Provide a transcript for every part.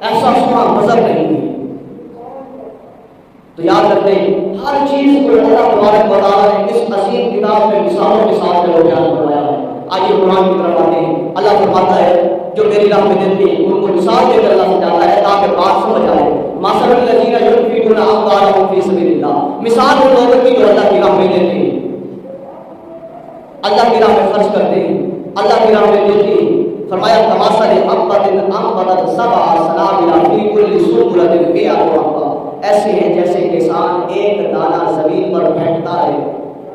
ایسا سونا مذہب نہیں ہے۔ تو یاد رکھیں ہر چیز کو اللہ تبارک و تعالیٰ نے اس عظیم کتاب میں مثالوں کے ساتھ میں بیان کروایا ہے۔ آئیے قرآن کی طرف آتے ہیں۔ اللہ فرماتا ہے جو میری راہ میں دیتے ہیں ان کو مثال دے کر اللہ سمجھاتا ہے تاکہ بات سمجھ آئے۔ مثل الذین ينفقون اموالهم فی سبیل اللہ، مثال ان لوگوں کی جو اللہ کی راہ میں دیتے ہیں، اللہ کی راہ میں خرچ کرتے ہیں، اللہ کی راہ میں دیتے ہیں۔ فرمایا کمثل حبۃ انبتت سبع سنابل فی کل سنبلۃ مئۃ حبۃ، ایسے ہیں جیسے کسان ایک دانہ زمین پر پھینکتا ہے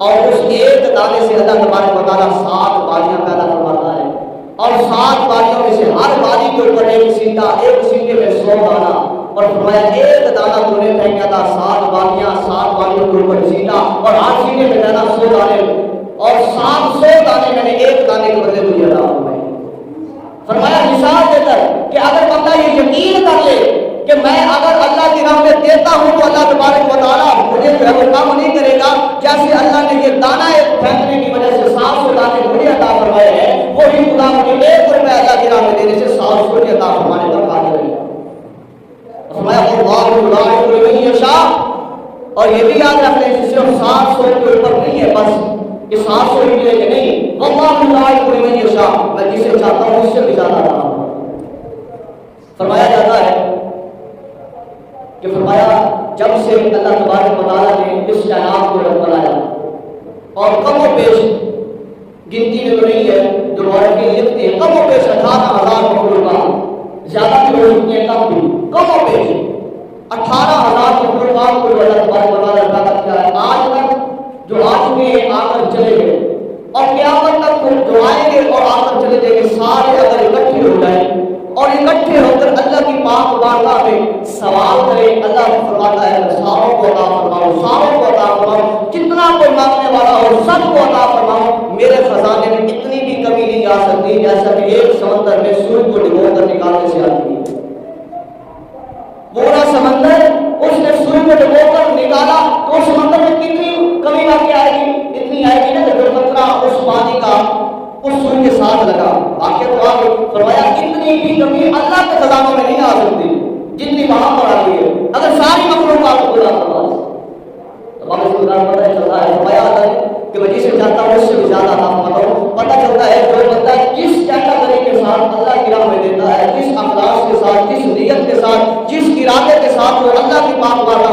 اور اس ایک دانے سے اللہ تبارک و تعالیٰ 7 بالیاں پیدا فرماتا ہے، اور 7 بالیوں میں سے ہر بالی کے اوپر ایک سینٹا، ایک سینٹے میں 100 دانہ، اور فرمایا ایک دانہ تو نے پھینکا تھا 7 بالیاں، 7 بالیوں کے اوپر سینٹا، اور ہر سینٹے میں ڈالا 100 دانے، اور 700 دانے میں نے ایک دانے کے بدلے مجھے عطا فرمائے۔ فرمایا مثال دے کر کہ اگر بندہ یہ یقین کر لے کہ میں اگر اللہ کی راہ میں دیتا ہوں تو اللہ تبارک و تعالیٰ مجھے جو ہے وہ کام نہیں کرے گا، جیسے اللہ نے یہ دانہ پھینکنے کی وجہ سے 700 دانے مجھے عطا فرمائے ہیں، وہی خدا مجھے 1 روپے اللہ کی راہ میں دینے سے 700 کے عطا فرمانے کا قادر ہے۔ فرمایا اللہ یضاعف لمن یشاء، اور یہ بھی یاد رکھ لیں صرف 700 کے اوپر نہیں ہے بس کہ 700 ہی ملے گا، نہیں، اللہ یضاعف لمن یشاء، میں جسے چاہتا ہوں اس سے بھی زیادہ عطا فرماتا ہوں۔ فرمایا جاتا ہے کہ فرمایا جب سے اللہ تبارک و تعالیٰ نے اس کائنات کو بنایا، اور کم و بیش گنتی میں تو نہیں ہے جو مورخین لکھتے ہیں، کم و بیش 18,000 مخلوقات، زیادہ بھی ہو سکتے ہیں کم بھی، کم و بیش 18,000 مخلوقات کو اللہ تبارک و تعالیٰ نے پیدا کیا ہے۔ آج تک جو آ چکے ہیں آ کر چلے گئے، اور قیامت تک جو آئیں گے اور آ کر چلے جائیں گے، سارے اگر اکٹھے ہو جائیں اور اکٹھے ہو کر اللہ کی پاک بارگاہ میں سوال کرے، اللہ فرماتا ہے ساروں کو عطا فرماؤ، ساروں کو عطا فرماؤ، جتنا کوئی مانگنے والا ہو سب کو عطا فرماؤ، میرے خزانے میں اتنی بھی کمی نہیں آ سکتی جیسا کہ ایک سمندر میں سوئی کو ڈبو کر نکالنے سے آتی ہے۔ پورا سمندر اس نے سوئی کو ڈبو کر نکالا تو اس سمندر میں کتنی کمی باقی آئے گی؟ اتنی آئے گی نا کہ جو قطرہ اس پانی کا اس سوئی کے ساتھ لگا، واقعہ تو آگے فرمایا اتنی بھی کمی اللہ کے خزانوں میں نہیں آ سکتی جتنی وہاں پر آتی ہے، اگر ساری مخلوقات کو خدا فرما دے تو ہمیں اس کو پتہ چلتا ہے۔ فرمایا ہے کہ میں جسے چاہتا ہوں اس سے بھی زیادہ عطا فرماتا ہوں۔ پتہ چلتا ہے جو بندہ جس کیٹیگری کے ساتھ اللہ کی راہ میں دیتا ہے، جس اخلاص کے ساتھ، جس نیت کے ساتھ، جس ارادے کے ساتھ وہ اللہ کی پاک بارگاہ